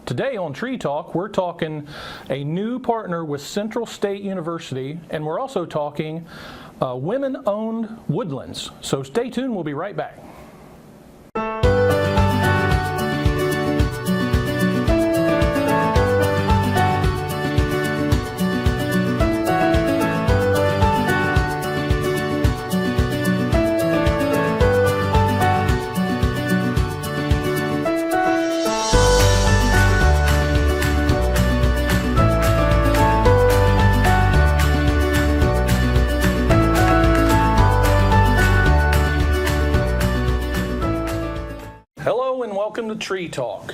Today on Tree Talk, we're talking a new partner with Central State University, and we're also talking women-owned woodlands. So stay tuned, we'll be right back. Welcome to Tree Talk.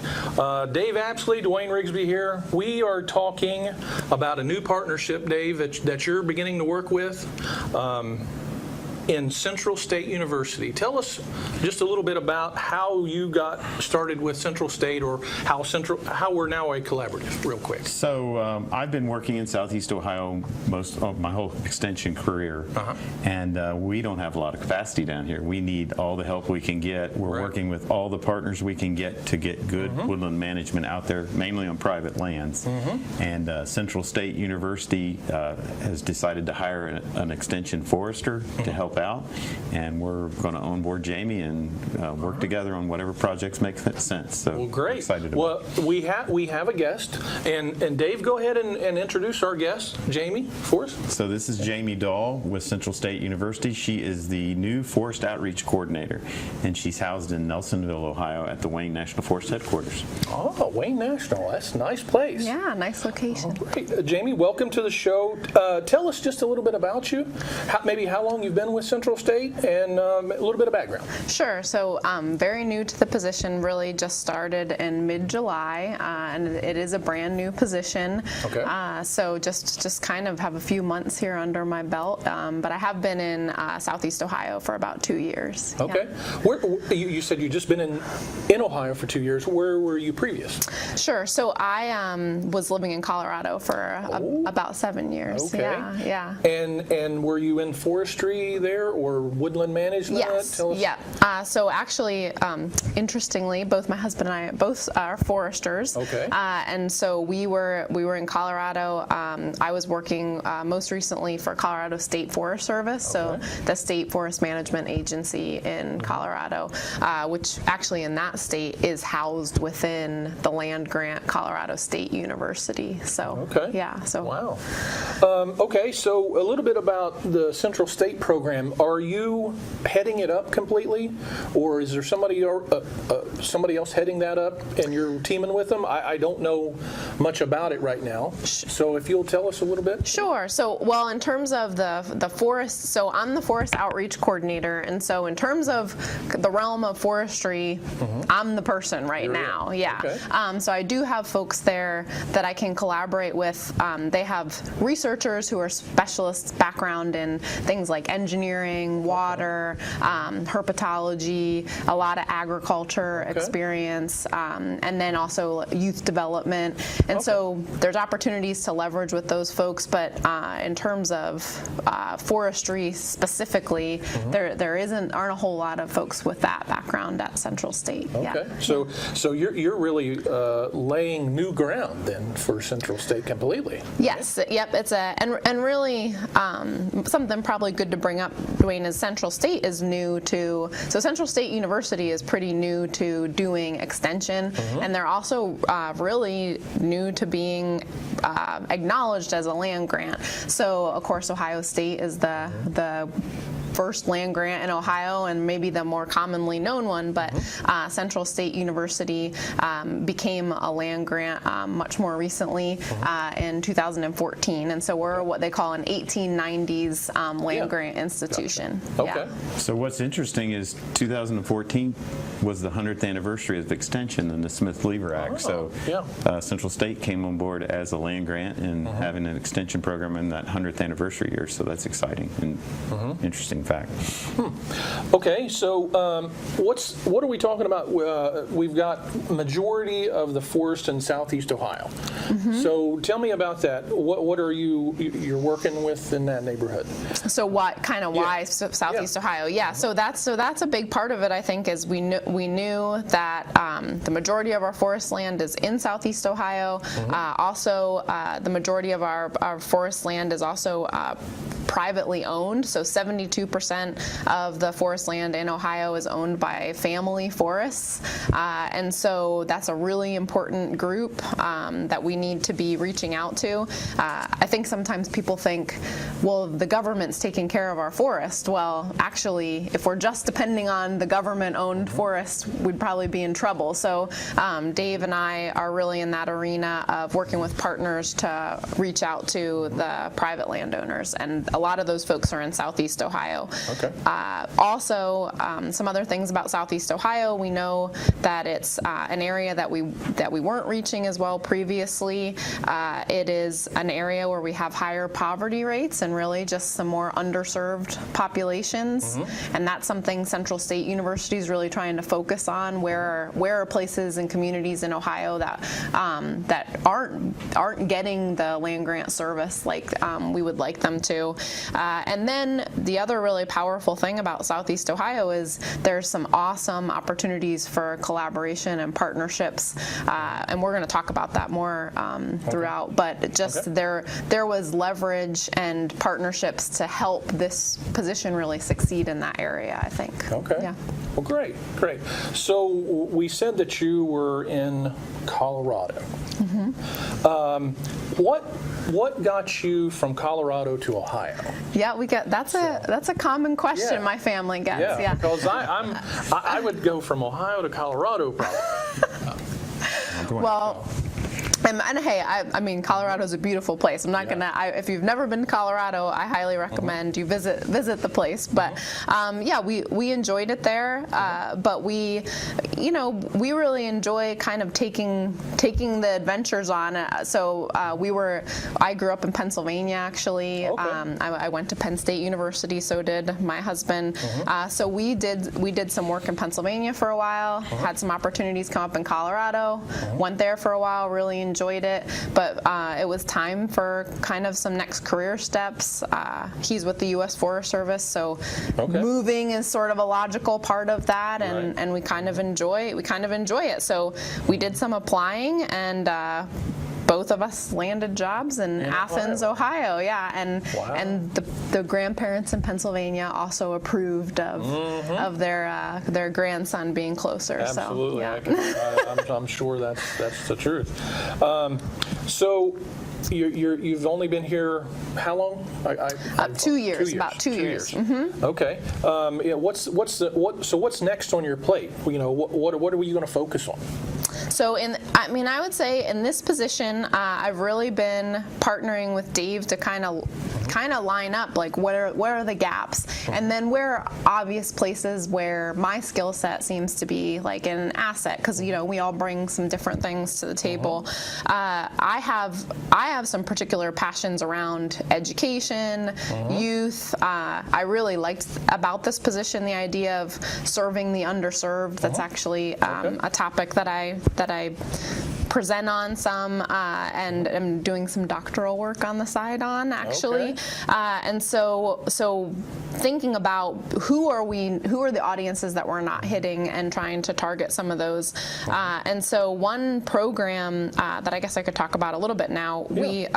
Dave Apsley, Duane Rigsby here. We are talking about a new partnership, Dave, that you're beginning to work with in Central State University. Tell us just a little bit about how you got started with Central State, or how we're now a collaborative, real quick. So I've been working in Southeast Ohio most of my whole extension career, and we don't have a lot of capacity down here. We need all the help we can get. We're working with all the partners we can get to get good woodland management out there, mainly on private lands. And Central State University has decided to hire an extension forester to help out, and we're going to onboard Jamie and work together on whatever projects make sense. So well, great. Excited well, we have a guest, and Dave, go ahead and introduce our guest, Jamie, for us. So this is Jamie Dahl with Central State University. She is the new Forest Outreach Coordinator, and she's housed in Nelsonville, Ohio, at the Wayne National Forest headquarters. Oh, Wayne National, that's a nice place. Yeah, nice location. Oh, great. Jamie, welcome to the show. Tell us just a little bit about you, maybe how long you've been with Central State, and a little bit of background. Sure. So very new to the position, really just started in mid-July, and it is a brand new position. Okay. So just kind of have a few months here under my belt, but I have been in Southeast Ohio for about 2 years. Okay. Yeah. You said you've just been in Ohio for 2 years. Where were you previous? Sure. So I was living in Colorado for about 7 years. Okay. Yeah. And were you in forestry there, or woodland management? Yes. Tell us. Yeah. So actually, interestingly, both my husband and I both are foresters. Okay. And so we were in Colorado. I was working most recently for Colorado State Forest Service, so the state forest management agency in Colorado, which actually in that state is housed within the land grant Colorado State University. So yeah. So wow. Okay. So a little bit about the Central State program. Are you heading it up completely, or is there somebody else heading that up and you're teaming with them? I don't know much about it right now, so if you'll tell us a little bit. Sure. So, well, in terms of the forest, so I'm the Forest Outreach Coordinator, and so in terms of the realm of forestry, I'm the person now. Yeah. Okay. So I do have folks there that I can collaborate with. They have researchers who are specialists background in things like engineering, water, herpetology, a lot of agriculture experience, and then also youth development. And so there's opportunities to leverage with those folks, but in terms of forestry specifically, there aren't a whole lot of folks with that background at Central State. Okay. Yeah. So you're really laying new ground then for Central State completely. Yes. Yep. It's and really something probably good to bring up, Duane, is Central State is new to, so Central State University is pretty new to doing extension, and they're also really new to being acknowledged as a land grant. So of course Ohio State is the first land grant in Ohio, and maybe the more commonly known one, but Central State University became a land grant much more recently in 2014, and so we're what they call an 1890s land grant institution. Okay. So what's interesting is 2014 was the 100th anniversary of the extension in the Smith-Lever Act. So Central State came on board as a land grant and having an extension program in that 100th anniversary year, so that's exciting and interesting in fact. Okay, so what are we talking about? We've got majority of the forest in Southeast Ohio. So tell me about that. What are you're working with in that neighborhood? So why Southeast Ohio? Yeah, so that's a big part of it. I think is we knew that the majority of our forest land is in Southeast Ohio. Also, the majority of our forest land is also privately owned. So 72% of the forest land in Ohio is owned by family forests, and so that's a really important group that we need to be reaching out to. I think sometimes people think, well, the government's taking care of our forest. Well, actually, if we're just depending on the government-owned forest, we'd probably be in trouble. So Dave and I are really in that arena of working with partners to reach out to the private landowners, and a lot of those folks are in Southeast Ohio. Okay. Also, some other things about Southeast Ohio, we know that it's an area that we weren't reaching as well previously. It is an area where we have higher poverty rates and really just some more underserved populations, and that's something Central State University is really trying to focus on. Where are places and communities in Ohio that aren't getting the land grant service like we would like them to. And then the other really powerful thing about Southeast Ohio is there's some awesome opportunities for collaboration and partnerships, and we're going to talk about that more throughout. But just there was leverage and partnerships to help this position really succeed in that area, I think. Okay. Yeah. Well, great. So we said that you were in Colorado. What got you from Colorado to Ohio? Yeah, that's a common question my family gets. Yeah, because I would go from Ohio to Colorado probably. Well, and hey, I mean, Colorado's a beautiful place. I'm not gonna. If you've never been to Colorado, I highly recommend you visit the place. But we enjoyed it there. But we really enjoy kind of taking the adventures on. I grew up in Pennsylvania actually. Okay. I went to Penn State University. So did my husband. So we did some work in Pennsylvania for a while. Had some opportunities come up in Colorado. Went there for a while. Really enjoyed it, but it was time for kind of some next career steps. He's with the U.S. Forest Service, so moving is sort of a logical part of that, and we kind of enjoy it. So we did some applying, and both of us landed jobs in Athens, Ohio. Yeah, and the grandparents in Pennsylvania also approved of their grandson being closer. Absolutely, So, I'm sure that's the truth. So you've only been here how long? 2 years. About 2 years. Okay. What's next on your plate? What are you going to focus on? So I would say in this position, I've really been partnering with Dave to kind of line up like where are the gaps, and then where are obvious places where my skill set seems to be like an asset, because we all bring some different things to the table. I have some particular passions around education, youth. I really liked about this position the idea of serving the underserved. That's actually a topic that I present on some, and I'm doing some doctoral work on the side on actually. And so thinking about who are the audiences that we're not hitting and trying to target some of those. And so one program that I guess I could talk about a little bit now, we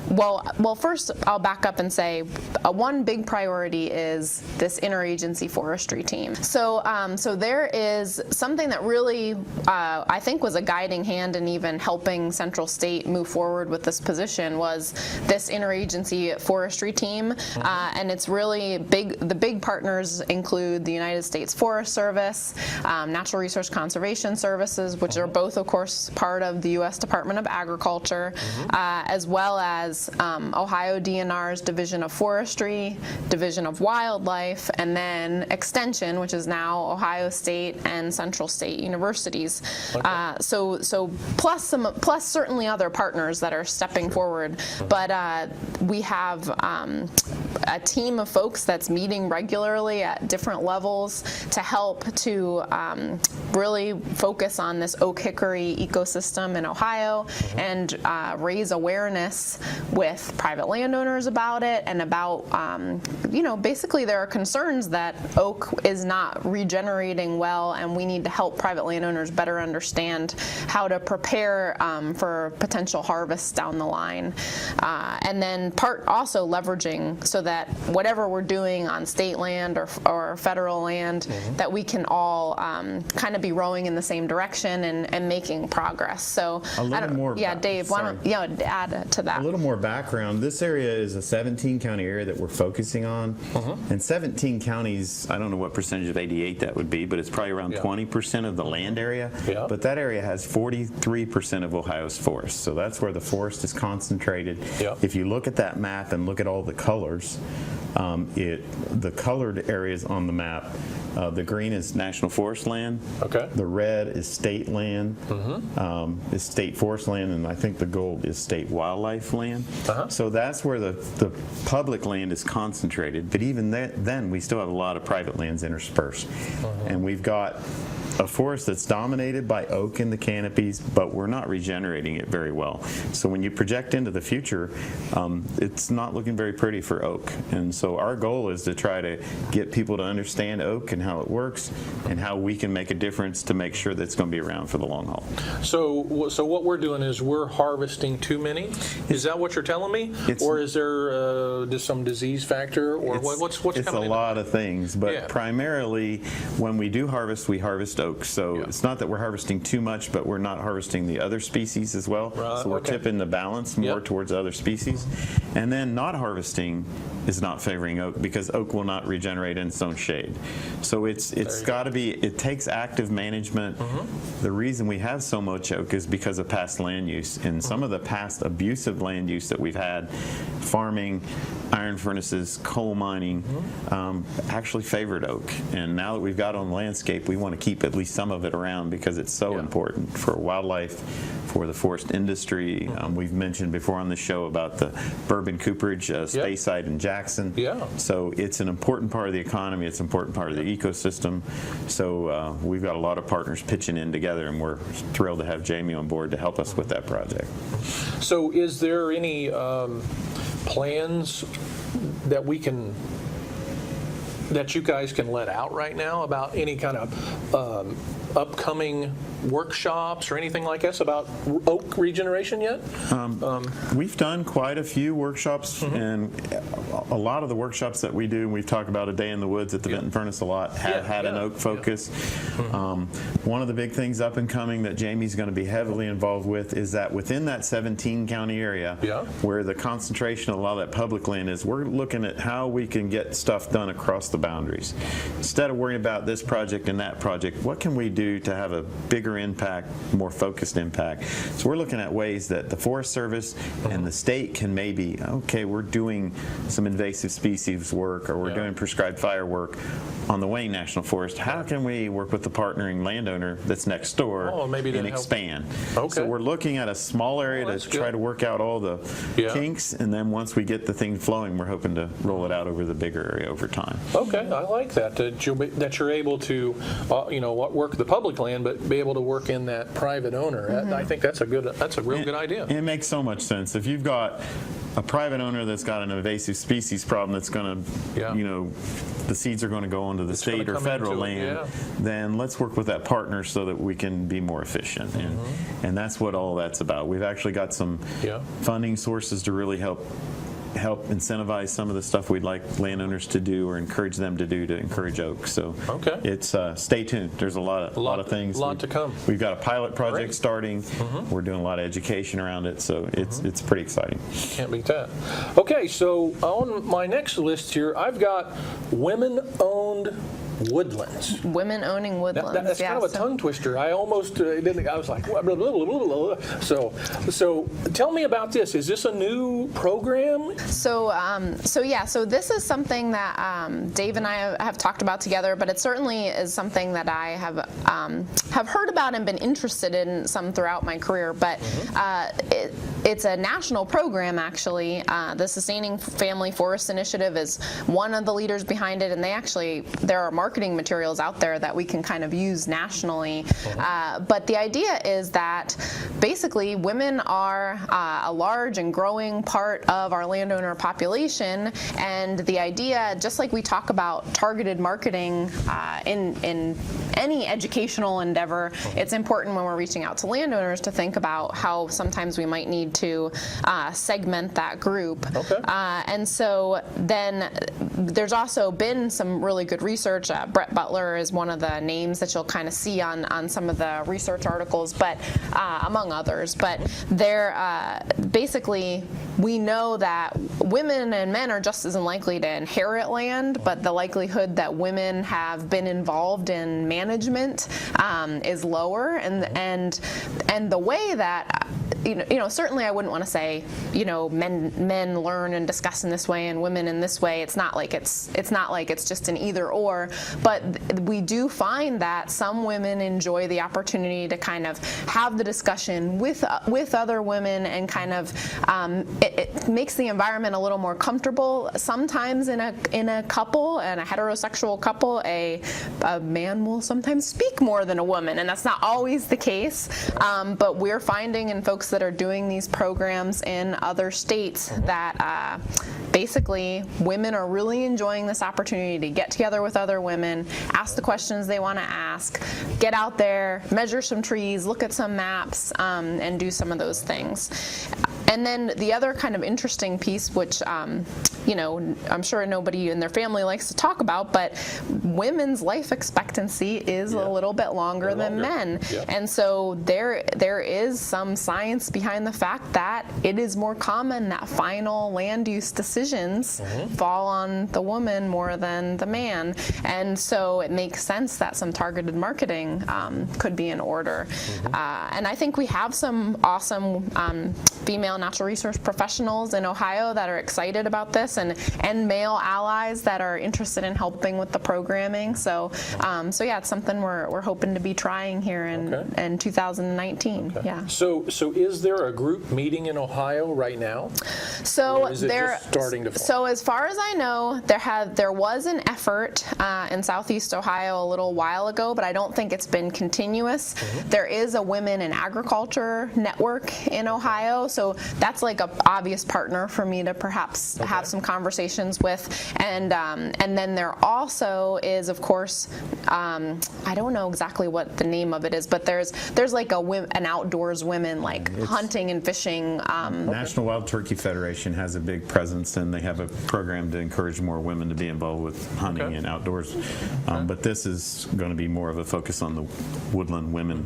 well first I'll back up and say one big priority is this interagency forestry team. So there is something that really I think was a guiding hand in even helping Central State move forward with this position was this interagency forestry team, and it's really big. The big partners include the United States Forest Service, Natural Resource Conservation Services, which are both, of course, part of the U.S. Department of Agriculture, as well as Ohio DNR's Division of Forestry, Division of Wildlife, and then Extension, which is now Ohio State and Central State Universities. So plus certainly other partners that are stepping forward, but we have a team of folks that's meeting regularly at different levels to help to really focus on this oak hickory ecosystem in Ohio and raise awareness with private landowners about it and about, basically there are concerns that oak is not regenerating well, and we need to help private landowners better understand how to prepare for potential harvests down the line. And then also leveraging so that whatever we're doing on state land or federal land, that we can all kind of be rowing in the same direction and making progress. So a little more. Yeah, Dave, why don't you add to that? A little more background. This area is a 17-county area that we're focusing on, and 17 counties. I don't know what percentage of 88 that would be, but it's probably around 20% of the land area. Yeah. But that area has 43% of Ohio's forest, so that's where the forest is concentrated. Yeah. If you look at that map and look at all the colors, the colored areas on the map, the green is national forest land. Okay. The red is state land, is state forest land, and I think the gold is state wildlife land. So that's where the public land is concentrated. But even then, we still have a lot of private lands interspersed. And we've got a forest that's dominated by oak in the canopies, but we're not regenerating it very well. So when you project into the future, it's not looking very pretty for oak. And so our goal is to try to get people to understand oak and how it works and how we can make a difference to make sure that it's going to be around for the long haul. So what we're doing is we're harvesting too many? Is that what you're telling me? Or is there just some disease factor? Or what's it's a lot of things, but primarily when we do harvest, we harvest oak. So it's not that we're harvesting too much, but we're not harvesting the other species as well. So we're tipping the balance more towards other species. And then not harvesting is not favoring oak because oak will not regenerate in its own shade. So it's got to be, it takes active management. The reason we have so much oak is because of past land use, and some of the past abusive land use that we've had, farming, iron furnaces, coal mining, actually favored oak. And now that we've got on the landscape, we want to keep at least some of it around because it's so important for wildlife, for the forest industry. We've mentioned before on the show about the bourbon cooperage, Speyside and Jackson. So it's an important part of the economy. It's an important part of the ecosystem. So we've got a lot of partners pitching in together, and we're thrilled to have Jamie on board to help us with that project. So is there any plans that you guys can let out right now about any kind of upcoming workshops or anything like this about oak regeneration yet? We've done quite a few workshops, and a lot of the workshops that we do, and we've talked about a day in the woods at the Benton Furnace a lot, have had an oak focus. One of the big things up and coming that Jamie's going to be heavily involved with is that within that 17-county area where the concentration of a lot of that public land is, we're looking at how we can get stuff done across the boundaries. Instead of worrying about this project and that project, what can we do to have a bigger impact, more focused impact? So we're looking at ways that the Forest Service and the state can maybe, okay, we're doing some invasive species work, or we're doing prescribed fire work on the Wayne National Forest. How can we work with the partnering landowner that's next door and expand? So we're looking at a small area to try to work out all the kinks, and then once we get the thing flowing, we're hoping to roll it out over the bigger area over time. Okay, I like that you're able to work the public land, but be able to work in that private owner. I think that's a real good idea. It makes so much sense. If you've got a private owner that's got an invasive species problem that's going to, the seeds are going to go onto the state or federal land, then let's work with that partner so that we can be more efficient. And that's what all that's about. We've actually got some funding sources to really help incentivize some of the stuff we'd like landowners to do or encourage them to do to encourage oak. So it's stay tuned. There's a lot of things. A lot to come. We've got a pilot project starting. We're doing a lot of education around it, so it's pretty exciting. Can't beat that. Okay, so on my next list here, I've got women-owned woodlands. Women owning woodlands. That's kind of a tongue twister. I almost didn't. I was like, blah, blah, blah, blah, blah. So tell me about this. Is this a new program? So this is something that Dave and I have talked about together, but it certainly is something that I have have heard about and been interested in some throughout my career, but it's a national program, actually. The Sustaining Family Forest Initiative is one of the leaders behind it, and there are marketing materials out there that we can kind of use nationally. But the idea is that basically women are a large and growing part of our landowner population, and the idea, just like we talk about targeted marketing in any educational endeavor, it's important when we're reaching out to landowners to think about how sometimes we might need to segment that group. Okay. And so then there's also been some really good research. Brett Butler is one of the names that you'll kind of see on some of the research articles, but among others. But they're basically, we know that women and men are just as unlikely to inherit land, but the likelihood that women have been involved in management is lower, and the way that certainly I wouldn't want to say men learn and discuss in this way and women in this way. It's not like it's just an either or, but we do find that some women enjoy the opportunity to kind of have the discussion with other women, and kind of it makes the environment a little more comfortable. Sometimes in a couple, and a heterosexual couple, a man will sometimes speak more than a woman, and that's not always the case. But we're finding in folks that are doing these programs in other states that basically women are really enjoying this opportunity to get together with other women, ask the questions they want to ask, get out there, measure some trees, look at some maps, and do some of those things. And then the other kind of interesting piece, which I'm sure nobody in their family likes to talk about, but women's life expectancy is a little bit longer than men. Yeah. And so there is some science behind the fact that it is more common that final land use decisions fall on the woman more than the man. And so it makes sense that some targeted marketing could be in order. And I think we have some awesome female natural resource professionals in Ohio that are excited about this, and male allies that are interested in helping with the programming. So yeah, it's something we're hoping to be trying here in 2019. Okay. Yeah. So is there a group meeting in Ohio right now? So or is it just starting to form? So as far as I know, there was an effort in Southeast Ohio a little while ago, but I don't think it's been continuous. There is a Women in Agriculture network in Ohio, so that's like an obvious partner for me to perhaps have some conversations with. And then there also is, of course, I don't know exactly what the name of it is, but there's like an outdoors women, like hunting and fishing. National Wild Turkey Federation has a big presence, and they have a program to encourage more women to be involved with hunting and outdoors. But this is going to be more of a focus on the woodland women.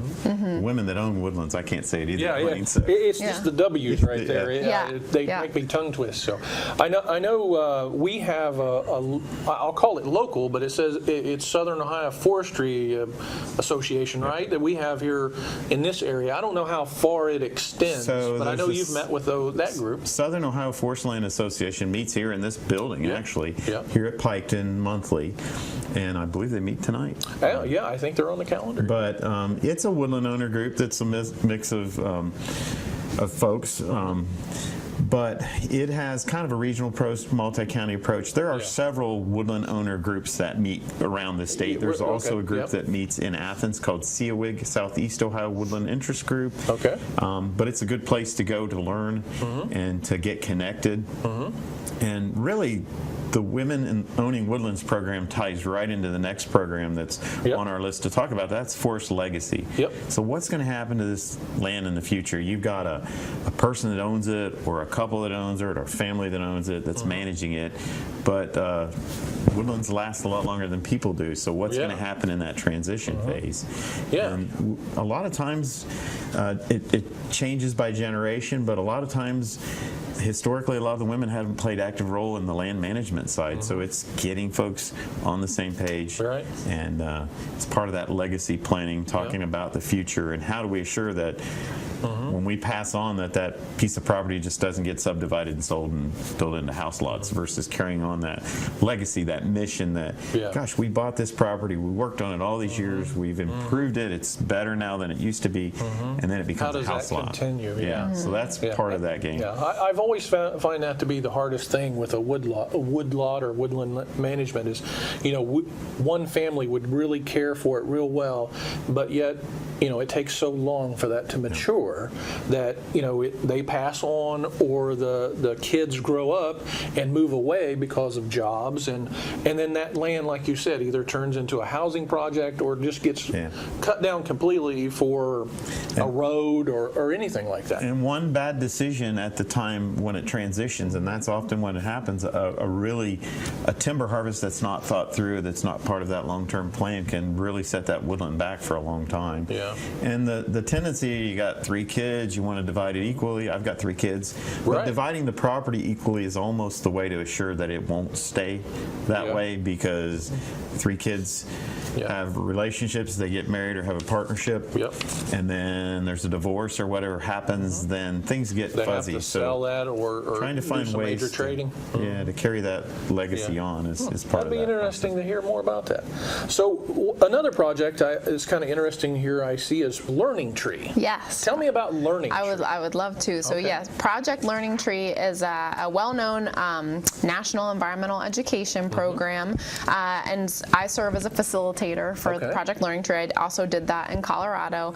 Women that own woodlands. I can't say it either. Yeah. So. It's just the W's right there. They make me tongue twist. So I know we have I'll call it local, but it says it's Southern Ohio Forestry Association, right? That we have here in this area. I don't know how far it extends, but I know you've met with that group. Southern Ohio Forest Land Association meets here in this building, actually, here at Piketon monthly, and I believe they meet tonight. Yeah, I think they're on the calendar. But it's a woodland owner group that's a mix of folks. But it has kind of a regional approach, multi-county approach. There are several woodland owner groups that meet around the state. There's also a group that meets in Athens called CEOWIG, Southeast Ohio Woodland Interest Group. Okay. But it's a good place to go to learn and to get connected. And really, the Women in Owning Woodlands program ties right into the next program that's on our list to talk about. That's forest legacy. So what's going to happen to this land in the future? You've got a person that owns it, or a couple that owns it, or a family that owns it that's managing it. But woodlands last a lot longer than people do. So what's going to happen in that transition phase? And a lot of times it changes by generation, but a lot of times historically, a lot of the women haven't played active role in the land management side, so it's getting folks on the same page, and it's part of that legacy planning, talking about the future and how do we assure that we're when we pass on, that piece of property just doesn't get subdivided and sold and built into house lots, versus carrying on that legacy, that mission that, gosh, we bought this property, we worked on it all these years, we've improved it, it's better now than it used to be, and then it becomes a house lot. How does that continue? Yeah, so that's part of that game. Yeah, I've always find that to be the hardest thing with a wood lot or woodland management is, one family would really care for it real well, but yet, it takes so long for that to mature that, they pass on, or the kids grow up and move away because of jobs, and then that land, like you said, either turns into a housing project or just gets cut down completely for a road or anything like that. And one bad decision at the time when it transitions, and that's often when it happens, a timber harvest that's not thought through, that's not part of that long-term plan, can really set that woodland back for a long time. Yeah. And the tendency, you got 3 kids, you want to divide it equally. I've got 3 kids. But dividing the property equally is almost the way to assure that it won't stay that way, because 3 kids have relationships, they get married or have a partnership, and then there's a divorce or whatever happens, then things get fuzzy. Have to sell that or trying to find ways major trading. To carry that legacy on is part of that. That'd be interesting to hear more about that. So another project is kind of interesting here I see is Learning Tree. Yes. Tell me about Learning Tree. I would love to. So yes, Project Learning Tree is a well-known national environmental education program, and I serve as a facilitator for the Project Learning Tree. I also did that in Colorado,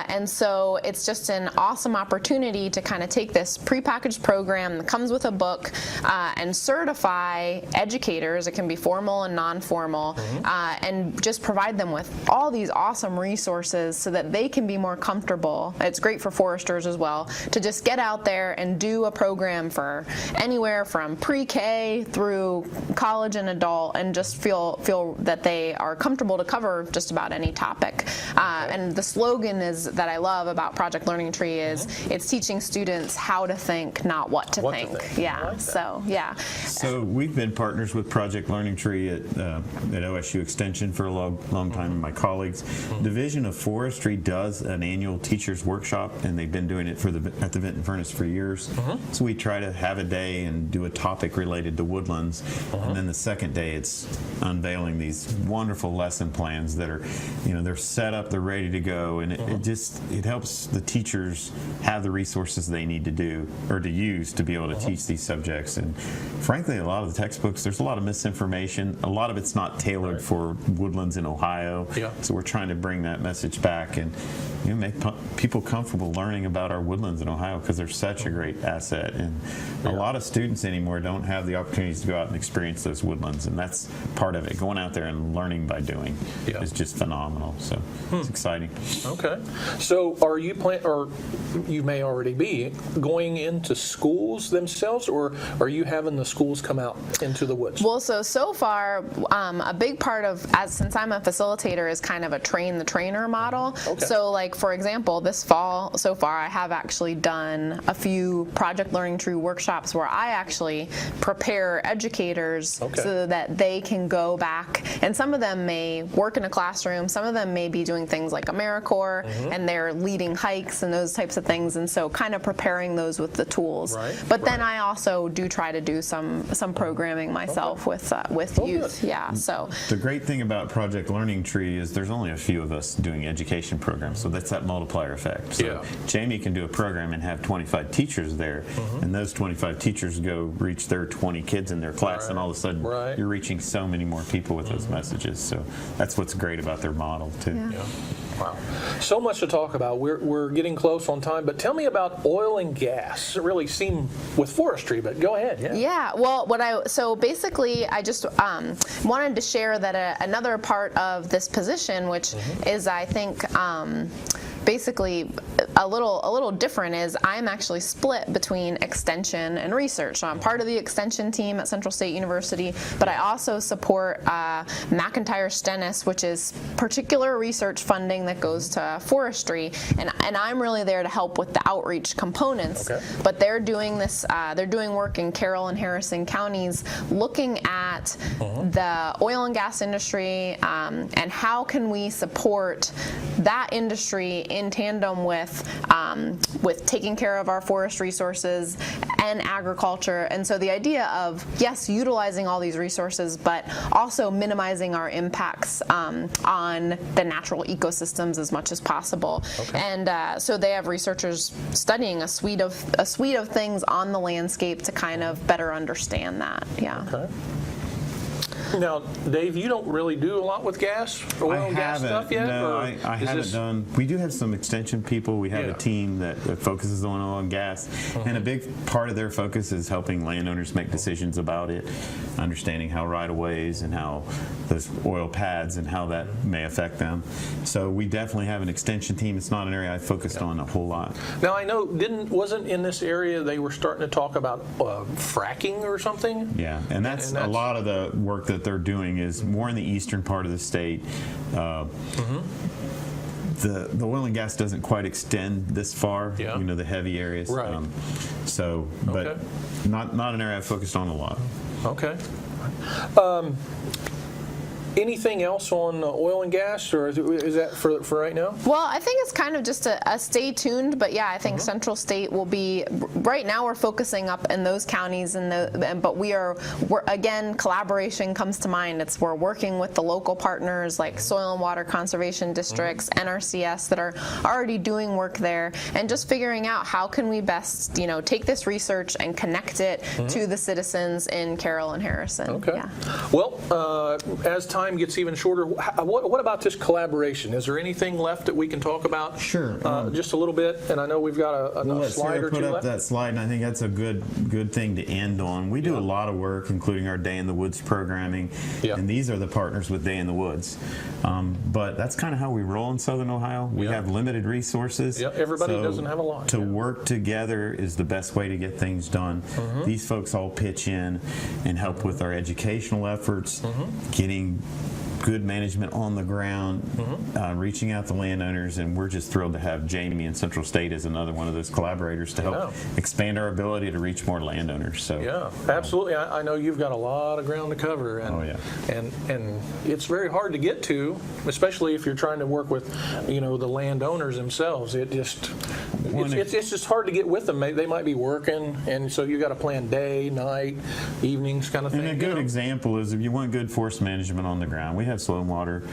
and so it's just an awesome opportunity to kind of take this prepackaged program that comes with a book and certify educators. It can be formal and non-formal, and just provide them with all these awesome resources so that they can be more comfortable. It's great for foresters as well to just get out there and do a program for anywhere from pre-K through college and adult, and just feel that they are comfortable to cover just about any topic. And the slogan that I love about Project Learning Tree is it's teaching students how to think, not what to think. Yeah. So we've been partners with Project Learning Tree at OSU Extension for a long time, and my colleagues. Division of Forestry does an annual teachers workshop, and they've been doing it at the Vinton Furnace for years. So we try to have a day and do a topic related to woodlands, and then the second day it's unveiling these wonderful lesson plans that are, they're set up, they're ready to go, and it helps the teachers have the resources they need to do or to use to be able to teach these subjects. And frankly, a lot of the textbooks, there's a lot of misinformation. A lot of it's not tailored for woodlands in Ohio. So we're trying to bring that message back and make people comfortable learning about our woodlands in Ohio, because they're such a great asset. And a lot of students anymore don't have the opportunities to go out and experience those woodlands, and that's part of it. Going out there and learning by doing is just phenomenal. So it's exciting. Okay. So are you or you may already be going into schools themselves, or are you having the schools come out into the woods? Well, so far, a big part of, since I'm a facilitator, is kind of a train the trainer model. So like, for example, this fall, so far, I have actually done a few Project Learning Tree workshops where I actually prepare educators so that they can go back, and some of them may work in a classroom, some of them may be doing things like AmeriCorps, and they're leading hikes and those types of things, and so kind of preparing those with the tools. But then I also do try to do some programming myself with youth. Good. So the great thing about Project Learning Tree is there's only a few of us doing education programs, so that's that multiplier effect. So Jamie can do a program and have 25 teachers there, and those 25 teachers go reach their 20 kids in their class, and all of a sudden you're reaching so many more people with those messages. So that's what's great about their model too. Wow. So much to talk about. We're getting close on time, but tell me about oil and gas. It really seemed with forestry, but go ahead. Well, so basically I just wanted to share that another part of this position, which is, I think, basically a little different, is I'm actually split between extension and research. So I'm part of the extension team at Central State University, but I also support McIntyre Stennis, which is particular research funding that goes to forestry, and I'm really there to help with the outreach components. But they're doing this, they're doing work in Carroll and Harrison counties, looking at the oil and gas industry, and how can we support that industry in tandem with taking care of our forest resources and agriculture. And so the idea of, yes, utilizing all these resources, but also minimizing our impacts on the natural ecosystems as much as possible. Okay. And so they have researchers studying a suite of things on the landscape to kind of better understand that. Yeah. Okay. Now, Dave, you don't really do a lot with oil and gas stuff yet? No, I haven't done. We do have some extension people. We have a team that focuses on oil and gas, and a big part of their focus is helping landowners make decisions about it, understanding how right-of-ways and how those oil pads and how that may affect them. So we definitely have an extension team. It's not an area I focused on a whole lot. Now, I know, wasn't in this area they were starting to talk about fracking or something? Yeah, and that's a lot of the work that they're doing is more in the eastern part of the state. The oil and gas doesn't quite extend this far, the heavy areas. Right. But not an area I've focused on a lot. Okay. Anything else on oil and gas, or is that for right now? Well, I think it's kind of just a stay tuned, but yeah, I think Central State will be, right now we're focusing up in those counties, but we're again, collaboration comes to mind. We're working with the local partners like Soil and Water Conservation Districts, NRCS, that are already doing work there, and just figuring out how can we best, take this research and connect it to the citizens in Carroll and Harrison. Okay. Yeah. Well, as time gets even shorter, what about this collaboration? Is there anything left that we can talk about? Sure. Just a little bit, and I know we've got a slide or two put up left. that slide, and I think that's a good thing to end on. We do a lot of work, including our Day in the Woods programming, and these are the partners with Day in the Woods. But that's kind of how we roll in Southern Ohio. We have limited resources. Yeah, everybody doesn't have a lot. To work together is the best way to get things done. These folks all pitch in and help with our educational efforts, getting good management on the ground, reaching out to landowners, and we're just thrilled to have Jamie and Central State as another one of those collaborators to help expand our ability to reach more landowners. So yeah, absolutely. I know you've got a lot of ground to cover, and and it's very hard to get to, especially if you're trying to work with the landowners themselves. It's just hard to get with them. They might be working, and so you got to plan day, night, evenings, kind of thing. And a good example is if you want good forest management on the ground, we have soil and water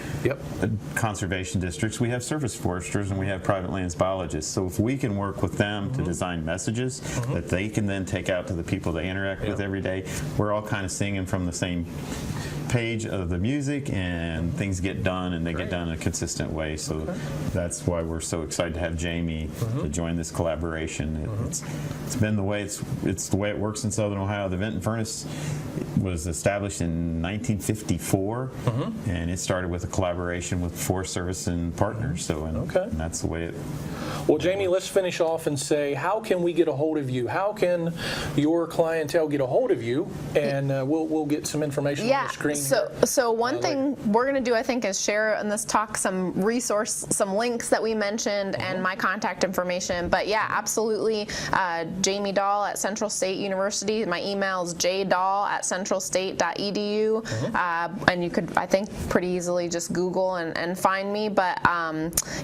conservation districts, we have surface foresters, and we have private lands biologists. So if we can work with them to design messages that they can then take out to the people they interact with every day, we're all kind of singing from the same page of the music, and things get done, and they get done in a consistent way. So that's why we're so excited to have Jamie to join this collaboration. It's been the way it's the way it works in Southern Ohio. The Vent and Furnace was established in 1954, and it started with a collaboration with Forest Service and partners. So and that's the way it. Well, Jamie, let's finish off and say, how can we get a hold of you? How can your clientele get a hold of you? And we'll get some information on the screen. So one thing we're going to do, I think, is share in this talk some links that we mentioned and my contact information. But yeah, absolutely. Jamie Dahl at Central State University. My email is jdahl@centralstate.edu. And you could, I think, pretty easily just Google and find me. But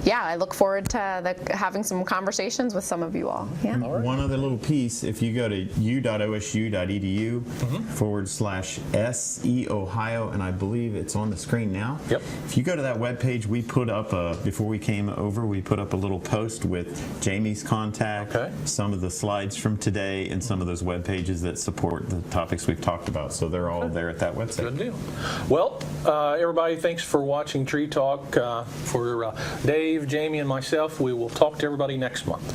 yeah, I look forward to having some conversations with some of you all. Yeah. One other little piece, if you go to u.osu.edu/SE Ohio, and I believe it's on the screen now. Yep. If you go to that webpage, we put up, before we came over, we put up a little post with Jamie's contact, some of the slides from today, and some of those web pages that support the topics we've talked about. So they're all there at that website. Good deal. Well, everybody, thanks for watching Tree Talk. For Dave, Jamie, and myself, we will talk to everybody next month.